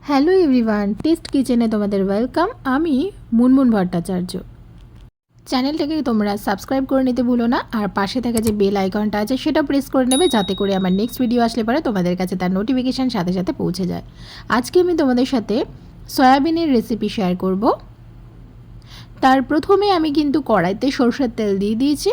Hello everyone, test কিচেনে তোমাদের welcome. আমি মুনমুন ভট্টাচার্য। চ্যানেলটাকে তোমরা সাবস্ক্রাইব করে নিতে ভুলো না, আর পাশে থাকা যে বেল আইকনটা আছে সেটা প্রেস করে নেবে, যাতে করে আমার নেক্সট ভিডিও আসলে পরে তোমাদের কাছে তার নোটিফিকেশান সাথে সাথে পৌঁছে যায়। আজকে আমি তোমাদের সাথে সয়াবিনের রেসিপি শেয়ার করব। তার প্রথমে আমি কিন্তু কড়াইতে সরষের তেল দিয়ে দিয়েছি।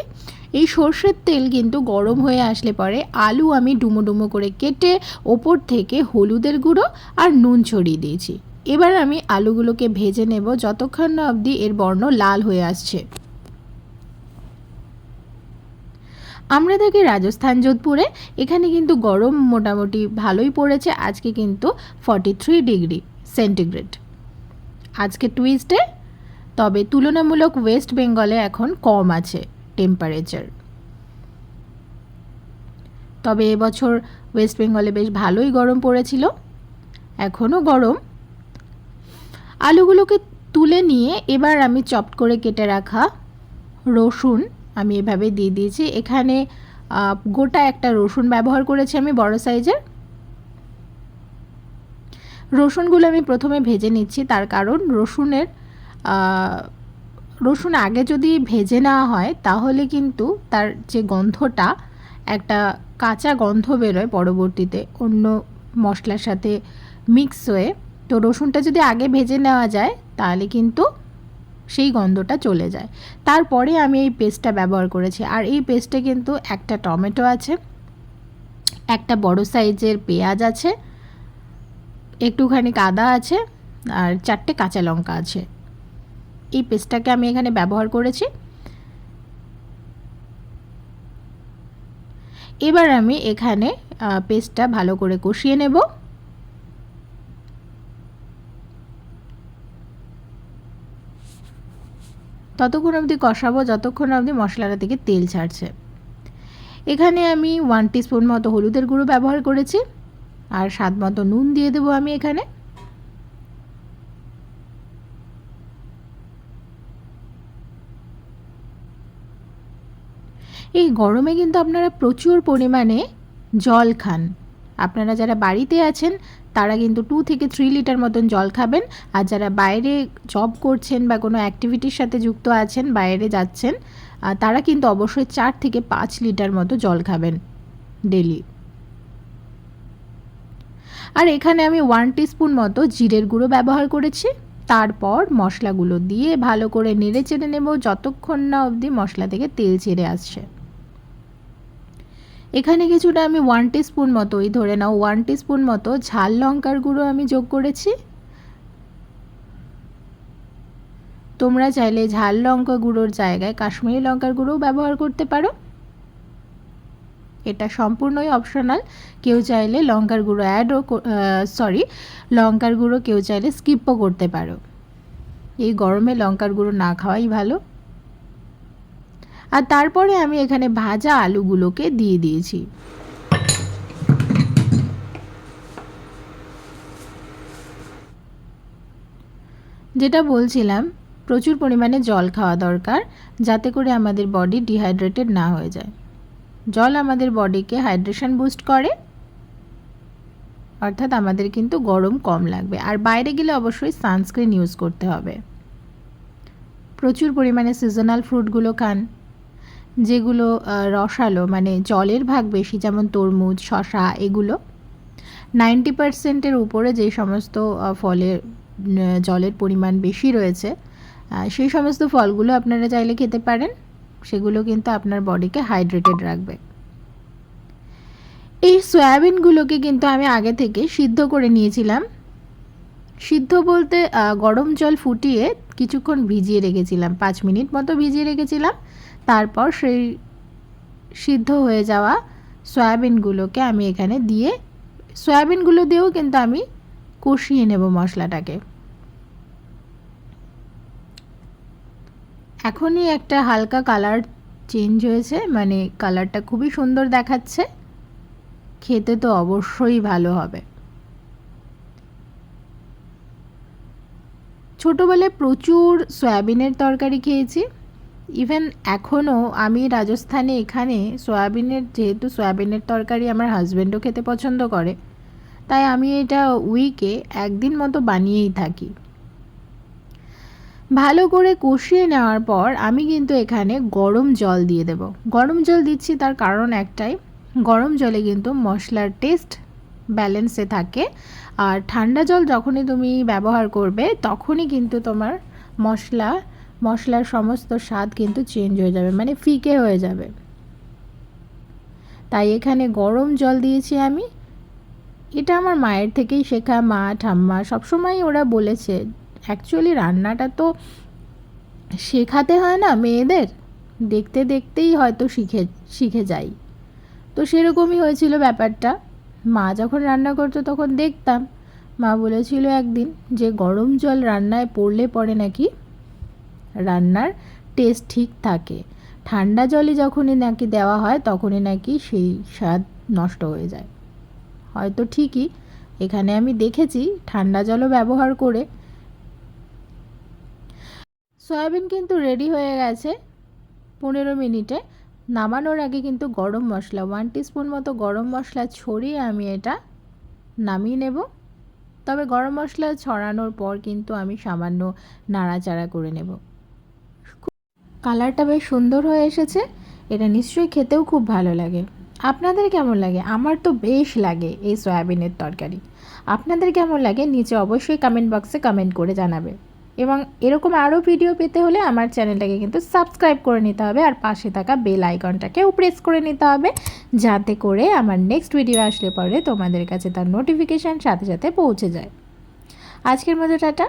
এই সরষের তেল কিন্তু গরম হয়ে আসলে পরে আলু আমি ডুমো ডুমো করে কেটে ওপর থেকে হলুদের গুঁড়ো আর নুন ছড়িয়ে দিয়েছি। এবার আমি আলুগুলোকে ভেজে নেব যতক্ষণ না অবধি এর বর্ণ লাল হয়ে আসছে। আমরা থাকি রাজস্থান যোধপুরে। এখানে কিন্তু গরম মোটামুটি ভালোই পড়েছে। আজকে কিন্তু 43 ডিগ্রি সেন্টিগ্রেড আজকে টুইসডে। তবে তুলনামূলক ওয়েস্ট বেঙ্গলে এখন কম আছে টেম্পারেচার। তবে এবছর ওয়েস্ট বেঙ্গলে বেশ ভালোই গরম পড়েছিল, এখনও গরম। আলুগুলোকে তুলে নিয়ে এবার আমি চপ করে কেটে রাখা রসুন আমি এভাবে দিয়ে দিয়েছি। এখানে গোটা একটা রসুন ব্যবহার করেছি আমি, বড় সাইজের। রসুনগুলো আমি প্রথমে ভেজে নিচ্ছি, তার কারণ রসুন আগে যদি ভেজে নেওয়া হয় তাহলে কিন্তু তার যে গন্ধটা, একটা কাঁচা গন্ধ বেরোয় পরবর্তীতে অন্য মশলার সাথে মিক্স হয়ে। তো রসুনটা যদি আগে ভেজে নেওয়া যায় তাহলে কিন্তু সেই গন্ধটা চলে যায়। তারপরে আমি এই পেস্টটা ব্যবহার করেছি। আর এই পেস্টে কিন্তু একটা টমেটো আছে, একটা বড় সাইজের পেঁয়াজ আছে, একটুখানি আদা আছে, আর 4টে কাঁচা লঙ্কা আছে। এই পেস্টটাকে আমি এখানে ব্যবহার করেছি। এবার আমি এখানে পেস্টটা ভালো করে কষিয়ে নেব। ততক্ষণ অবধি কষাবো যতক্ষণ অবধি মশলাটা থেকে তেল ছাড়ছে। এখানে আমি 1 টিস্পুন মতো হলুদের গুঁড়ো ব্যবহার করেছি, আর স্বাদ মতো নুন দিয়ে দেবো আমি এখানে। এই গরমে কিন্তু আপনারা প্রচুর পরিমাণে জল খান। আপনারা যারা বাড়িতে আছেন তারা কিন্তু 2 থেকে 3 লিটার মতন জল খাবেন। আর যারা বাইরে জব করছেন বা কোনো অ্যাক্টিভিটির সাথে যুক্ত আছেন, বাইরে যাচ্ছেন, তারা কিন্তু অবশ্যই 4 থেকে 5 লিটার মতো জল খাবেন ডেলি। আর এখানে আমি 1 টিস্পুন মতো জিরের গুঁড়ো ব্যবহার করেছি। তারপর মশলাগুলো দিয়ে ভালো করে নেড়ে চেড়ে নেব যতক্ষণ না অবধি মশলা থেকে তেল ছেড়ে আসছে। এখানে কিছুটা আমি 1 টিস্পুন মতো, ধরে নাও 1 টিস্পুন মতো ঝাল লঙ্কার গুঁড়ো আমি যোগ করেছি। তোমরা চাইলে ঝাল লঙ্কা গুঁড়োর জায়গায় কাশ্মীরি লঙ্কার গুঁড়োও ব্যবহার করতে পারো। এটা সম্পূর্ণই অপশনাল। কেউ চাইলে লঙ্কার গুঁড়ো লঙ্কার গুঁড়ো কেউ চাইলে স্কিপও করতে পারো। এই গরমে লঙ্কার গুঁড়ো না খাওয়াই ভালো। আর তারপরে আমি এখানে ভাজা আলুগুলোকে দিয়ে দিয়েছি। যেটা বলছিলাম, প্রচুর পরিমাণে জল খাওয়া দরকার, যাতে করে আমাদের বডি ডিহাইড্রেটেড না হয়ে যায়। জল আমাদের বডিকে হাইড্রেশন বুস্ট করে, অর্থাৎ আমাদের কিন্তু গরম কম লাগবে। আর বাইরে গেলে অবশ্যই সানস্ক্রিন ইউজ করতে হবে। প্রচুর পরিমাণে সিজনাল ফ্রুটগুলো খান, যেগুলো রসালো, মানে জলের ভাগ বেশি, যেমন তরমুজ, শসা। এগুলো 90%-এর উপরে যে সমস্ত ফলে জলের পরিমাণ বেশি রয়েছে, সেই সমস্ত ফলগুলো আপনারা চাইলে খেতে পারেন। সেগুলো কিন্তু আপনার বডিকে হাইড্রেটেড রাখবে। এই সয়াবিনগুলোকে কিন্তু আমি আগে থেকে সিদ্ধ করে নিয়েছিলাম। সিদ্ধ বলতে গরম জল ফুটিয়ে কিছুক্ষণ ভিজিয়ে রেখেছিলাম, 5 মিনিট মতো ভিজিয়ে রেখেছিলাম। তারপর সেই সিদ্ধ হয়ে যাওয়া সয়াবিনগুলোকে আমি এখানে দিয়ে, সয়াবিনগুলো দিয়েও কিন্তু আমি কষিয়ে নেব মশলাটাকে। এখনই একটা হালকা কালার চেঞ্জ হয়েছে, মানে কালারটা খুবই সুন্দর দেখাচ্ছে। খেতে তো অবশ্যই ভালো হবে। ছোটোবেলায় প্রচুর সয়াবিনের তরকারি খেয়েছি। ইভেন এখনও আমি রাজস্থানে এখানে যেহেতু সয়াবিনের তরকারি আমার হাজব্যান্ডও খেতে পছন্দ করে, তাই আমি এটা উইকে একদিন মতো বানিয়েই থাকি। ভালো করে কষিয়ে নেওয়ার পর আমি কিন্তু এখানে গরম জল দিয়ে দেব। গরম জল দিচ্ছি তার কারণ একটাই, গরম জলে কিন্তু মশলার টেস্ট ব্যালেন্সে থাকে, আর ঠান্ডা জল যখনই তুমি ব্যবহার করবে তখনই কিন্তু তোমার মশলার সমস্ত স্বাদ কিন্তু চেঞ্জ হয়ে যাবে, মানে ফিকে হয়ে যাবে। তাই এখানে গরম জল দিয়েছি আমি। এটা আমার মায়ের থেকেই শেখা, মা ঠাম্মা সবসময় ওরা বলেছে। অ্যাকচুয়ালি রান্নাটা তো শেখাতে হয় না মেয়েদের, দেখতে দেখতেই হয়তো শিখে যাই। তো সেরকমই হয়েছিল ব্যাপারটা। মা যখন রান্না করতো তখন দেখতাম, মা বলেছিল একদিন যে গরম জল রান্নায় পড়লে পরে নাকি রান্নার টেস্ট ঠিক থাকে, ঠান্ডা জলই যখনই নাকি দেওয়া হয় তখনই নাকি সেই স্বাদ নষ্ট হয়ে যায়। হয়তো ঠিকই, এখানে আমি দেখেছি ঠান্ডা জলও ব্যবহার করে। সয়াবিন কিন্তু রেডি হয়ে গেছে 15 মিনিটে। নামানোর আগে কিন্তু গরম মশলা 1 টিস্পুন মতো গরম মশলা ছড়িয়ে আমি এটা নামিয়ে নেব। তবে গরম মশলা ছড়ানোর পর কিন্তু আমি সামান্য নাড়াচাড়া করে নেব। কালারটা বেশ সুন্দর হয়ে এসেছে, এটা নিশ্চয়ই খেতেও খুব ভালো লাগে। আপনাদের কেমন লাগে? আমার তো বেশ লাগে এই সয়াবিনের তরকারি। আপনাদের কেমন লাগে নিচে অবশ্যই কমেন্ট বক্সে কমেন্ট করে জানাবে। এবং এরকম আরও ভিডিও পেতে হলে আমার চ্যানেলটাকে কিন্তু সাবস্ক্রাইব করে নিতে হবে, আর পাশে থাকা বেল আইকনটাকেও প্রেস করে নিতে হবে, যাতে করে আমার নেক্সট ভিডিও আসলে পরে তোমাদের কাছে তার নোটিফিকেশান সাথে সাথে পৌঁছে যায়। আজকের মতো টাটা।